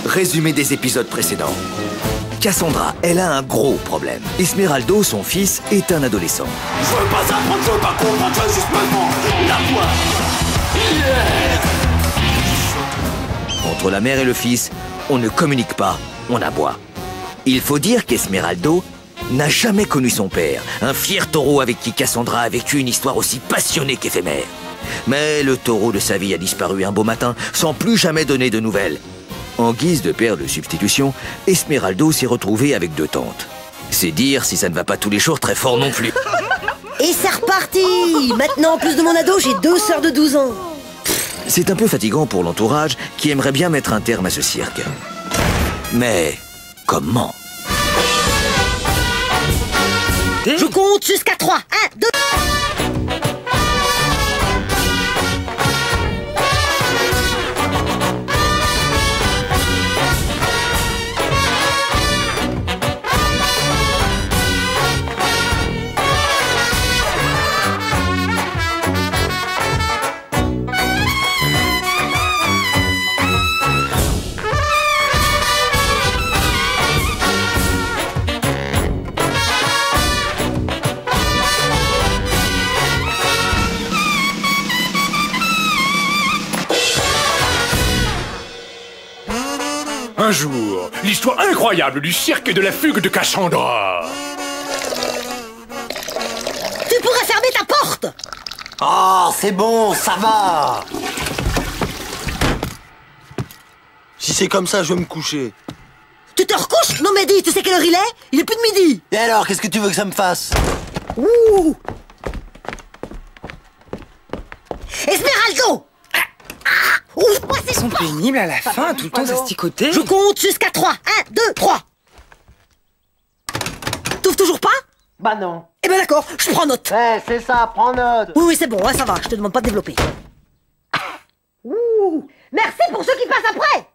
Résumé des épisodes précédents. Cassandra, elle a un gros problème. Esmeraldo, son fils, est un adolescent. Je veux pas apprendre, je veux pas comprendre, je veux juste maintenant la voix. Entre la mère et le fils, on ne communique pas, on aboie. Il faut dire qu'Esmeraldo n'a jamais connu son père, un fier taureau avec qui Cassandra a vécu une histoire aussi passionnée qu'éphémère. Mais le taureau de sa vie a disparu un beau matin, sans plus jamais donner de nouvelles. En guise de père de substitution, Esmeraldo s'est retrouvé avec 2 tantes. C'est dire si ça ne va pas tous les jours très fort non plus. Et c'est reparti! Maintenant, en plus de mon ado, j'ai 2 sœurs de 12 ans. C'est un peu fatigant pour l'entourage qui aimerait bien mettre un terme à ce cirque. Mais comment? Je compte jusqu'à 3. 1, 2... Un jour, l'histoire incroyable du cirque et de la fugue de Cassandra. Tu pourrais fermer ta porte! Oh, c'est bon, ça va. Si c'est comme ça, je vais me coucher. Tu te recouches? Non, Mehdi, tu sais quelle heure il est? Il est plus de midi. Et alors, qu'est-ce que tu veux que ça me fasse? Ouh! Esmeraldo! Ouvre-moi ces... Ils sont pénibles à la fin, tout le temps s'asticoter. Je compte jusqu'à 3. 1, 2, 3. T'ouvres toujours pas? Bah non. Eh ben d'accord, je prends note. Ouais, c'est ça, prends note. Oui, c'est bon, ouais, ça va, je te demande pas de développer. Ouh! Merci pour ceux qui passent après!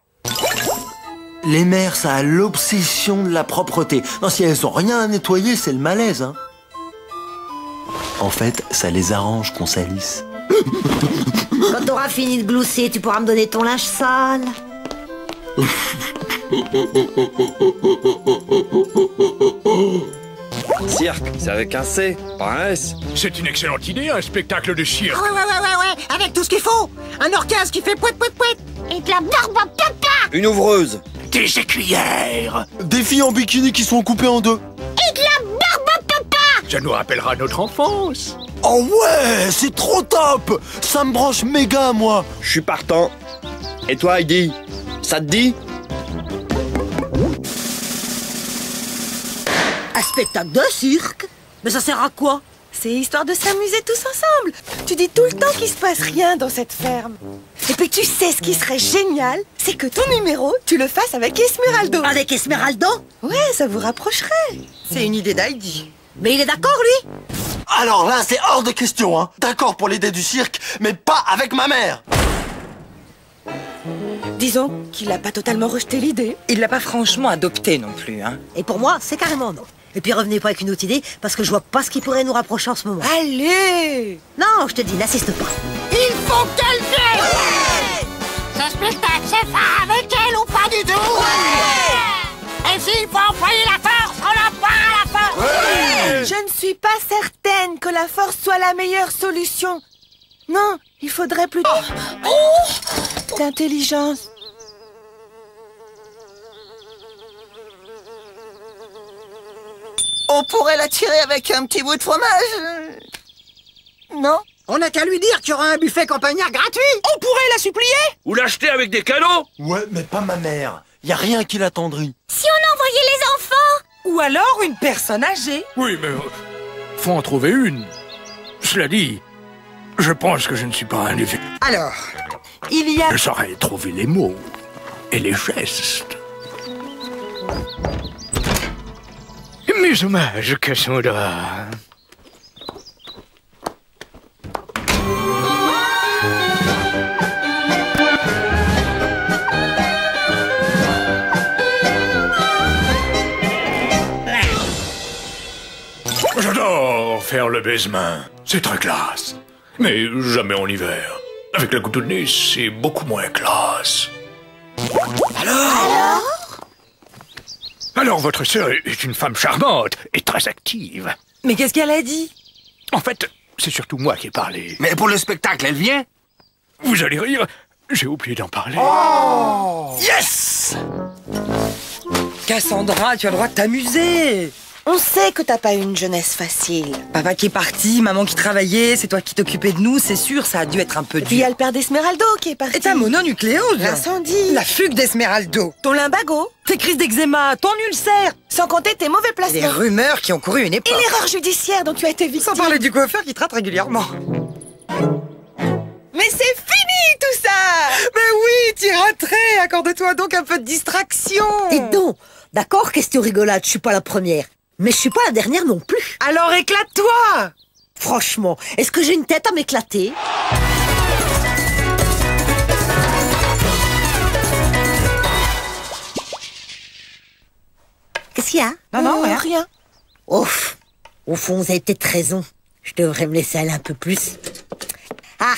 Les mères, ça a l'obsession de la propreté. Non, si elles ont rien à nettoyer, c'est le malaise, hein. En fait, ça les arrange qu'on salisse. Quand t'auras fini de glousser, tu pourras me donner ton linge sale. Cirque, c'est avec un C, pas un S. C'est une excellente idée, un spectacle de cirque. Ouais, avec tout ce qu'il faut. Un orchestre qui fait pouet pouet pouet. Et de la barbe à papa. Une ouvreuse. Des écuyères. Des filles en bikini qui sont coupées en 2. Et de la barbe à papa. Ça nous rappellera notre enfance. Oh ouais, c'est trop top. Ça me branche méga, moi. Je suis partant. Et toi, Heidi, ça te dit? Un spectacle de cirque? Mais ça sert à quoi? C'est histoire de s'amuser tous ensemble. Tu dis tout le temps qu'il se passe rien dans cette ferme. Et puis tu sais ce qui serait génial, c'est que ton numéro, tu le fasses avec Esmeraldo. Avec Esmeraldo? Ouais, ça vous rapprocherait. C'est une idée d'Heidi. Mais il est d'accord, lui? Alors là, c'est hors de question, hein. D'accord pour l'idée du cirque, mais pas avec ma mère. Disons qu'il n'a pas totalement rejeté l'idée. Il l'a pas franchement adopté non plus, hein. Et pour moi, c'est carrément non. Et puis revenez pas avec une autre idée, parce que je vois pas ce qui pourrait nous rapprocher en ce moment. Allez! Non, je te dis, n'insiste pas. Il faut qu'elle vienne. Ce spectacle, c'est pas avec elle ou pas du tout. Et s'il faut employer la force, on emploiera la force. Je ne suis pas certaine que la force soit la meilleure solution. Non, il faudrait plutôt... d'intelligence. On pourrait la tirer avec un petit bout de fromage. Non? On n'a qu'à lui dire qu'il y aura un buffet campagnard gratuit. On pourrait la supplier. Ou l'acheter avec des cadeaux? Ouais, mais pas ma mère. Y a rien qui l'attendrit. Si on envoyait les enfants? Ou alors une personne âgée. Oui, mais faut en trouver une. Cela dit, je pense que je ne suis pas un événement. Alors, il y a... Je saurais trouver les mots et les gestes. Mes hommages, Cassandra. J'adore faire le baise-main. C'est très classe. Mais jamais en hiver. Avec la goutte de nez, c'est beaucoup moins classe. Alors Alors, votre sœur est une femme charmante et très active. Mais qu'est-ce qu'elle a dit? En fait, c'est surtout moi qui ai parlé. Mais pour le spectacle, elle vient? Vous allez rire, j'ai oublié d'en parler. Oh! Yes! Cassandra, tu as le droit de t'amuser. On sait que t'as pas eu une jeunesse facile. Papa qui est parti, maman qui travaillait, c'est toi qui t'occupais de nous, c'est sûr, ça a dû être un peu Et puis il y dur. a le père d'Esmeraldo qui est parti. Et ta mononucléose. L'incendie. La fugue d'Esmeraldo. Ton lumbago. Tes crises d'eczéma, ton ulcère. Sans compter tes mauvais Les placements. rumeurs qui ont couru une Et époque. l'erreur judiciaire dont tu as été victime. Sans parler du coiffeur qui te rate régulièrement. Mais c'est fini tout ça. Mais oui, t'y raterais. Accorde-toi donc un peu de distraction. Et donc, d'accord, question rigolade, je suis pas la première. Mais je suis pas la dernière non plus. Alors éclate-toi. Franchement, est-ce que j'ai une tête à m'éclater? Qu'est-ce qu'il y a? Non, rien. Rien. Ouf. Au fond, vous avez peut-être raison. Je devrais me laisser aller un peu plus. Ah,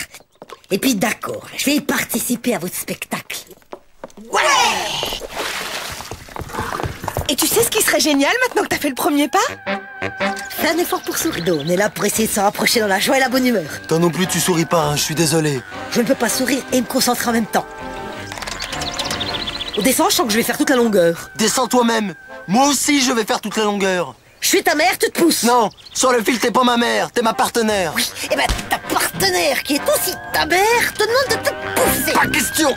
et puis d'accord, je vais y participer à votre spectacle. Et tu sais ce qui serait génial maintenant que t'as fait le premier pas? Fais un effort pour sourire. On est là pour essayer de se rapprocher dans la joie et la bonne humeur. Toi non plus, tu souris pas, hein, je suis désolé. Je ne peux pas sourire et me concentrer en même temps. On descend, je sens que je vais faire toute la longueur. Descends toi-même. Moi aussi, je vais faire toute la longueur. Je suis ta mère, tu te pousses. Non, sur le fil, t'es pas ma mère, t'es ma partenaire. Oui, et ben ta partenaire, qui est aussi ta mère, te demande de te pousser. Pas question.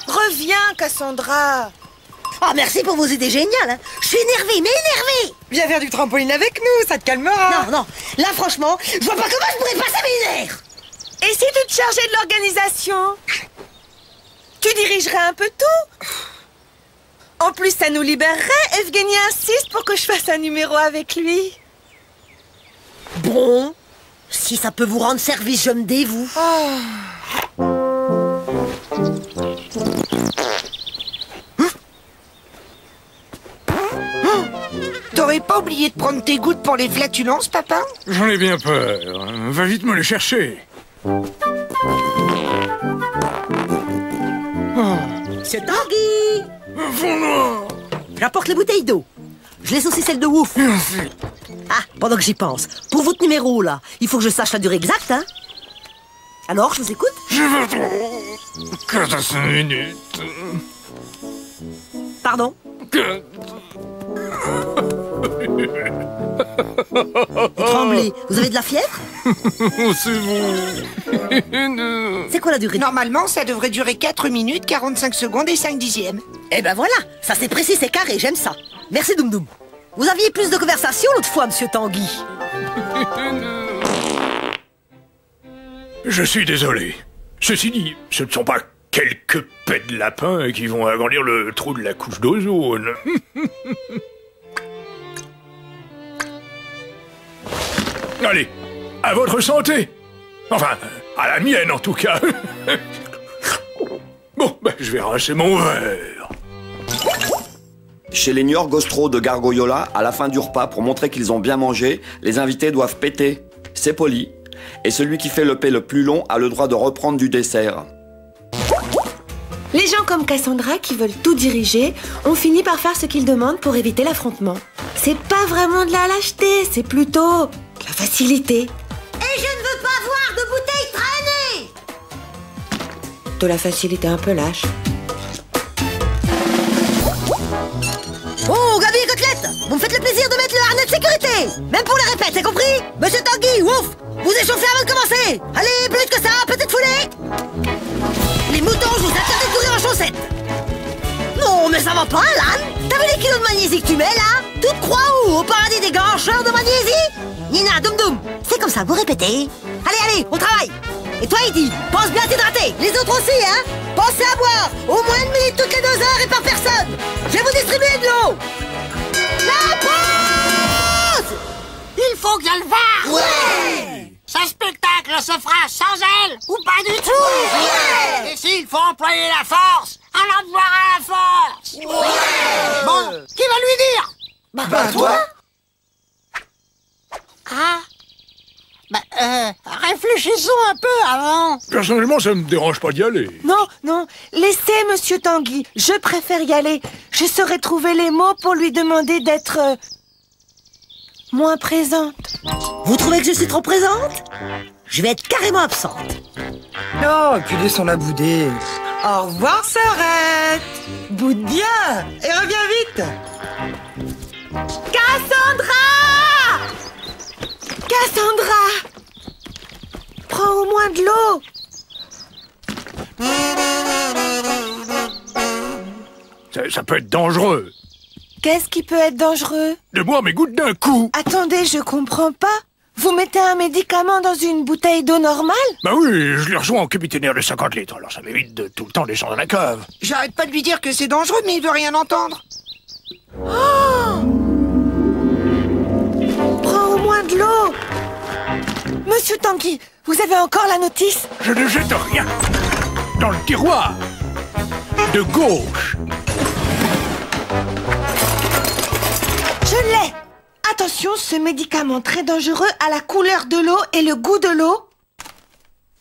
Reviens, Cassandra. Ah, merci pour vos idées géniales. Hein. Je suis énervée, mais énervée. Viens faire du trampoline avec nous, ça te calmera. Non, non, là franchement, je vois pas comment je pourrais passer mes nerfs. Et si tu te chargeais de l'organisation? Tu dirigerais un peu tout. En plus, ça nous libérerait. Evgeny insiste pour que je fasse un numéro avec lui. Bon, si ça peut vous rendre service, je me dévoue. T'aurais pas oublié de prendre tes gouttes pour les flatulences, papa? J'en ai bien peur. Va vite me les chercher. Monsieur Tanguy, Fond-noir. j'apporte les bouteilles d'eau. Je laisse aussi celle de Wouf. Merci. Ah, pendant que j'y pense, pour votre numéro là, il faut que je sache la durée exacte, hein. Alors, je vous écoute. Je veux trop. 4 à 5 minutes. Pardon. 4. Tremblez, vous avez de la fièvre? Oh, c'est bon. C'est quoi la durée? Normalement, ça devrait durer 4 minutes, 45 secondes et 5 dixièmes. Eh ben voilà, ça c'est précis, c'est carré, j'aime ça. Merci Doum Doum. Vous aviez plus de conversation l'autre fois, monsieur Tanguy. Je suis désolé. Ceci dit, ce ne sont pas quelques pets de lapin qui vont agrandir le trou de la couche d'ozone. Allez, à votre santé. Enfin, à la mienne en tout cas. Bon, ben, je vais rincer mon verre. Chez les Niort Gostro de Gargoyola, à la fin du repas, pour montrer qu'ils ont bien mangé, les invités doivent péter. C'est poli. Et celui qui fait le paix le plus long a le droit de reprendre du dessert. Les gens comme Cassandra qui veulent tout diriger ont fini par faire ce qu'ils demandent pour éviter l'affrontement. C'est pas vraiment de la lâcheté, c'est plutôt de la facilité. Et je ne veux pas voir de bouteilles traîner. De la facilité un peu lâche. Oh, Gabi et Côtelette, vous me faites le plaisir de mettre le harnais de sécurité. Même pour les répètes, c'est compris? Monsieur Tanguy, Wouf, vous échauffez avant de commencer. Allez, plus vite que ça, petite foulée. Les moutons, je vous interdis de courir en chaussettes. Non, mais ça va pas, Alan. T'as vu les kilos de magnésie que tu mets, là? Tu te crois où? Au paradis des grancheurs de magnésie? Nina, Doum Doum, c'est comme ça, vous répétez. Allez, allez, on travaille. Et toi, Eddy, pense bien à t'hydrater. Les autres aussi, hein? Pensez à boire au moins 1 minute toutes les 2 heures et par personne. Je vais vous distribuer de l'eau. La pause! Il faut qu'il y ait le VAR! Ouais! Ce spectacle se fera sans elle ou pas du tout! Ouais! Et s'il faut employer la force, on emploiera la force! Ouais! Bon, qui va lui dire? Bah toi? Ah, Réfléchissons un peu avant. Personnellement, ça me dérange pas d'y aller. Non, non, laissez Monsieur Tanguy. Je préfère y aller. Je saurais trouver les mots pour lui demander d'être... moins présente. Vous trouvez que je suis trop présente? Je vais être carrément absente. Non, et puis laissons-la bouder. Au revoir, Sœurette. Boude bien et reviens vite. Cassandra! Cassandra! Prends au moins de l'eau. Ça peut être dangereux. Qu'est-ce qui peut être dangereux? De boire mes gouttes d'un coup. Attendez, je comprends pas. Vous mettez un médicament dans une bouteille d'eau normale? Bah oui, je le reçois en cubiténaire de 50 litres, alors ça m'évite de tout le temps descendre à la cave. J'arrête pas de lui dire que c'est dangereux, mais il veut rien entendre. Oh! Prends au moins de l'eau. Monsieur Tanguy, vous avez encore la notice? Je ne jette rien. Dans le tiroir. De gauche. Je l'ai. Attention, ce médicament très dangereux a la couleur de l'eau et le goût de l'eau.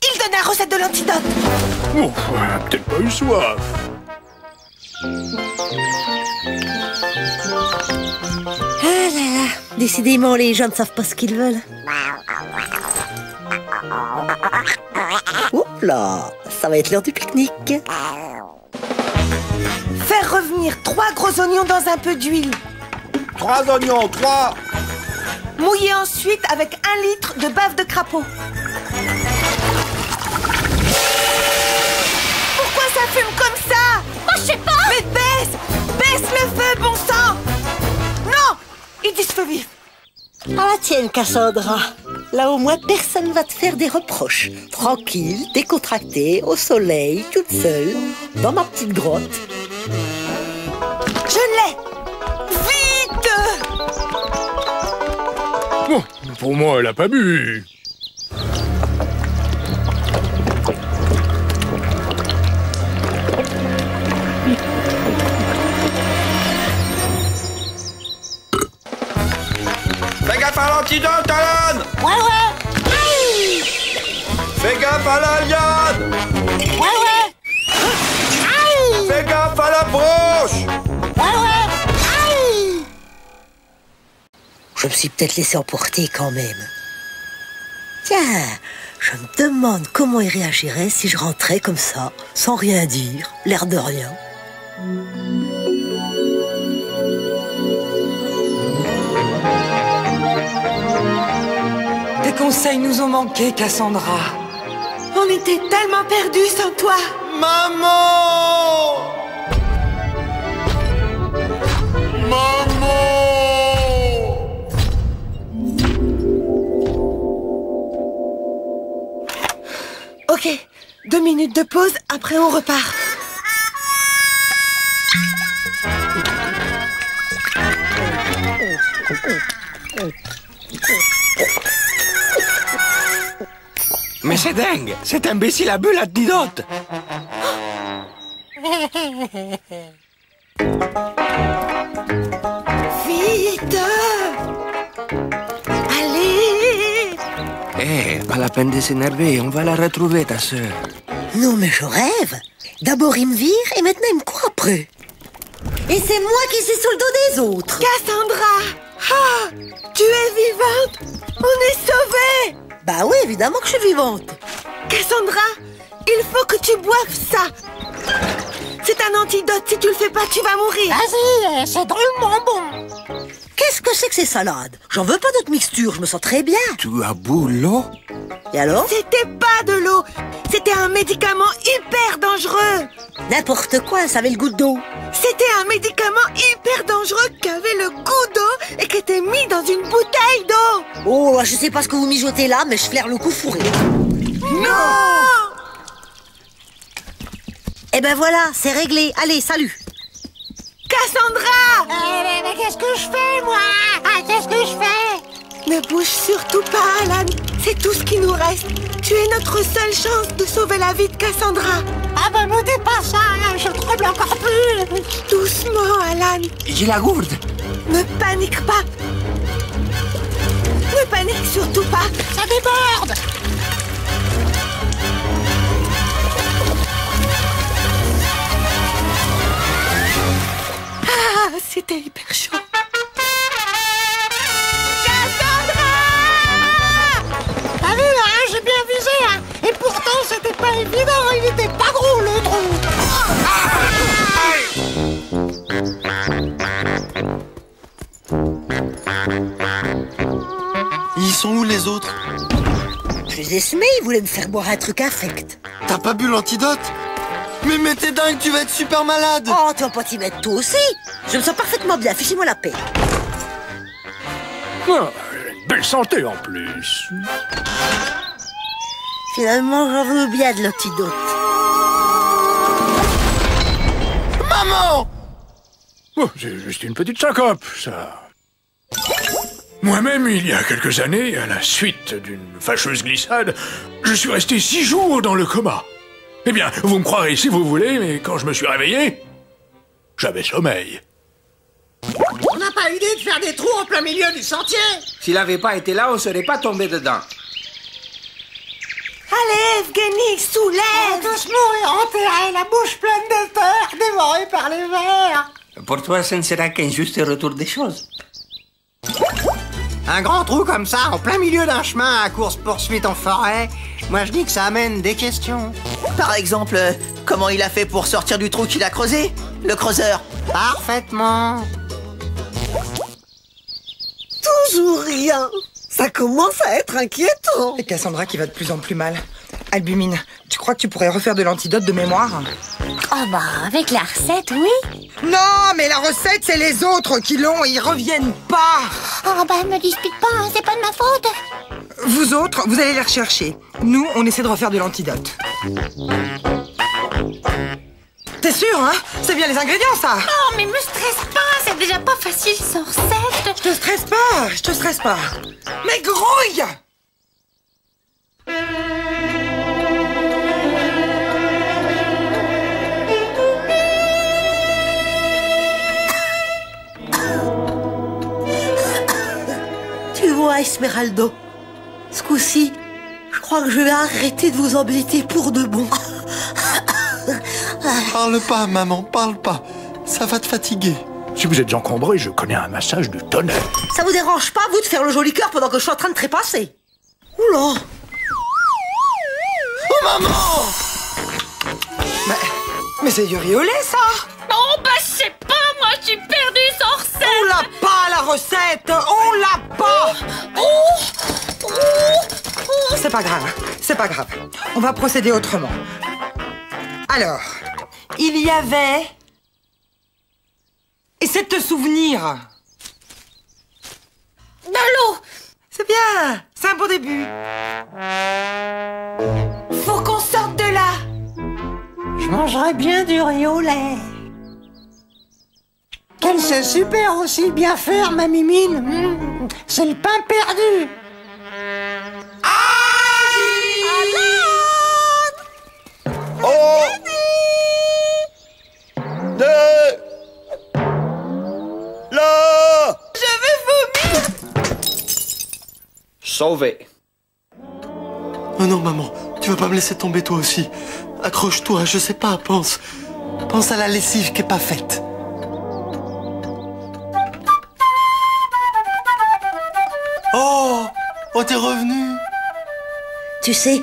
Il donne la recette de l'antidote. Oh, peut-être pas eu soif. Ah là là, décidément, les gens ne savent pas ce qu'ils veulent. Oups là, ça va être l'heure du pique-nique. Faire revenir 3 gros oignons dans un peu d'huile. 3 oignons, 3. Mouiller ensuite avec 1 litre de bave de crapaud. Pourquoi ça fume comme ça? Oh, je sais pas. Mais baisse le feu, bon sang. Non, ils disent feu vif. Ah la tienne, Cassandra. Là, au moins, personne va te faire des reproches. Tranquille, décontractée, au soleil, toute seule, dans ma petite grotte. Je l'ai. Vite. Bon, pour moi, elle a pas bu. Fais gaffe à l'antidote, Alan! Ouais. Aïe. Fais gaffe à la liane! Ouais. Aïe. Fais gaffe à la broche! Ouais. Aïe. Je me suis peut-être laissé emporter quand même. Tiens, je me demande comment il réagirait si je rentrais comme ça, sans rien dire, l'air de rien. Tes conseils nous ont manqué, Cassandra. On était tellement perdus sans toi. Maman! Maman! Ok, 2 minutes de pause, après on repart. Mais c'est dingue. Cet imbécile a bu l'antidote. Vite! Allez! Pas la peine de s'énerver. On va la retrouver, ta sœur. Non mais je rêve. D'abord il me vire et maintenant il me court après. Et c'est moi qui suis sur le dos des autres. Cassandra! Ah! Tu es vivante! On est sauvés! Bah oui, évidemment que je suis vivante. Cassandra, il faut que tu boives ça. C'est un antidote, si tu le fais pas, tu vas mourir. Vas-y, c'est drôlement bon. Qu'est-ce que c'est que ces salades? J'en veux pas d'autres mixtures, je me sens très bien. Tu as bu l'eau? Et alors? C'était pas de l'eau, c'était un médicament hyper dangereux. N'importe quoi, ça avait le goût d'eau. C'était un médicament hyper dangereux qui avait le goût d'eau et qui était mis dans une bouteille d'eau. Oh, je sais pas ce que vous mijotez là, mais je flaire le coup fourré. Non! Eh ben voilà, c'est réglé. Allez, salut. Cassandra! Mais qu'est-ce que je fais, moi? Qu'est-ce que je fais? Ne bouge surtout pas, Alan. C'est tout ce qui nous reste. Tu es notre seule chance de sauver la vie de Cassandra. Ah ben me dis pas ça, je tremble encore plus. Doucement, Alan. J'ai la gourde. Ne panique pas. Ne Ne panique surtout pas. Ça déborde. Ah, c'était hyper chaud. T'as vu, hein, j'ai bien visé, hein. Et pourtant, c'était pas évident, il était pas gros, le trou. Ils sont où les autres? Je les ai semés, ils voulaient me faire boire un truc infect. T'as pas bu l'antidote? Mais t'es dingue, tu vas être super malade! Oh, tu vas pas t'y mettre toi aussi? Je me sens parfaitement bien, fichez-moi la paix. Ah, une belle santé en plus. Finalement, j'en veux bien de l'antidote. Maman! Oh, c'est juste une petite syncope, ça. Moi-même, il y a quelques années, à la suite d'une fâcheuse glissade, je suis resté 6 jours dans le coma. Eh bien, vous me croirez si vous voulez, mais quand je me suis réveillé, j'avais sommeil. On n'a pas idée de faire des trous en plein milieu du sentier. S'il avait pas été là, on serait pas tombé dedans. Allez, Evgeny, soulève. Tous mourir enterrés, la bouche pleine de terre, dévorés par les vers. Pour toi, ce ne sera qu'un juste retour des choses. Un grand trou comme ça, en plein milieu d'un chemin à course-poursuite en forêt, moi je dis que ça amène des questions. Par exemple, comment il a fait pour sortir du trou qu'il a creusé? Le creuseur. Parfaitement. Toujours rien. Ça commence à être inquiétant. Et Cassandra qui va de plus en plus mal. Albumine, tu crois que tu pourrais refaire de l'antidote de mémoire? Oh bah, avec la recette, oui. Non, mais la recette, c'est les autres qui l'ont et ils reviennent pas. Oh bah, me dispute pas, hein, c'est pas de ma faute. Vous autres, vous allez les rechercher. Nous, on essaie de refaire de l'antidote. T'es sûr, hein? C'est bien les ingrédients, ça. Oh, mais me stresse pas, c'est déjà pas facile sans recette. Je te stresse pas. Mais grouille! Tu vois, Esmeraldo, ce coup-ci, je crois que je vais arrêter de vous embêter pour de bon. Parle pas, maman, parle pas. Ça va te fatiguer. Si vous êtes encombré, je connais un massage du tonnerre. Ça vous dérange pas, vous, de faire le joli cœur pendant que je suis en train de trépasser? Oula! Oh, maman! Mais c'est du riolet, ça. Oh bah, je sais pas, moi, je suis perdue sans recette. On l'a pas, la recette. On l'a pas. C'est pas grave. On va procéder autrement. Alors, il y avait... Essaie de te souvenir. De l'eau. C'est bien, c'est un bon début. Faut qu'on sorte de là. Je mangerais bien du riolet. Qu'elle sait super aussi bien faire, ma mimine. C'est le pain perdu. Oh! Là! Je veux vomir. Sauvé. Oh non, maman, tu vas pas me laisser tomber toi aussi. Accroche-toi, je sais pas, pense à la lessive qui est pas faite. Oh, t'es revenu. Tu sais,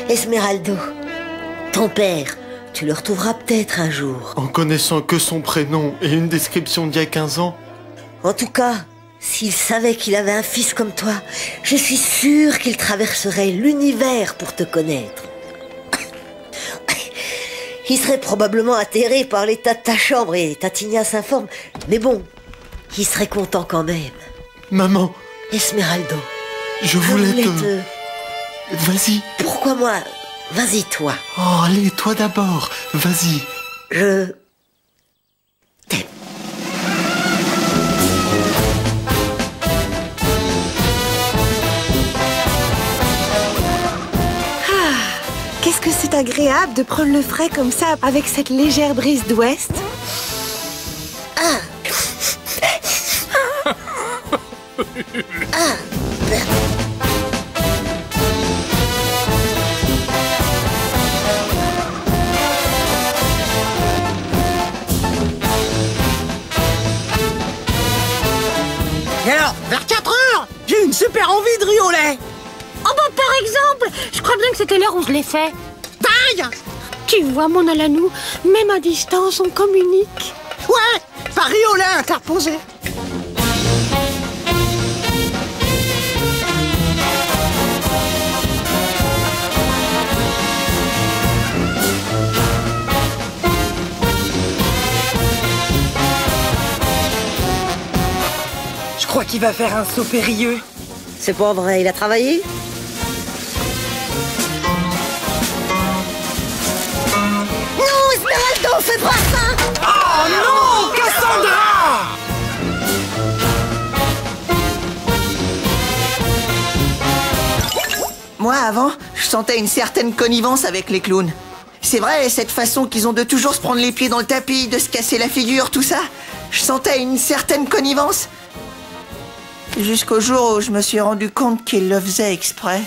Esmeraldo, ton père, tu le retrouveras peut-être un jour. En connaissant que son prénom et une description d'il y a 15 ans. En tout cas, s'il savait qu'il avait un fils comme toi, je suis sûre qu'il traverserait l'univers pour te connaître. Il serait probablement atterré par l'état de ta chambre et ta tignasse informe. Mais bon, il serait content quand même. Maman, Esmeraldo, je voulais te... Vas-y. Pourquoi moi? Vas-y, toi. Oh, allez, toi d'abord. Vas-y. Je... t'aime. Qu'est-ce que c'est agréable de prendre le frais comme ça, avec cette légère brise d'ouest. Et alors, vers 4 heures, j'ai une super envie de riz au lait. Oh bah par exemple, je crois bien que c'était l'heure où je l'ai fait. Pareil. Tu vois mon Alanou, même à distance on communique. Ouais, par riz au lait interposé. Je crois qu'il va faire un saut périlleux. C'est pas vrai, il a travaillé? Non, Esmeralda, fais pas ça! Oh non, Cassandra! Moi, avant, je sentais une certaine connivence avec les clowns. C'est vrai, cette façon qu'ils ont de toujours se prendre les pieds dans le tapis, de se casser la figure, tout ça. Je sentais une certaine connivence. Jusqu'au jour où je me suis rendu compte qu'ils le faisaient exprès.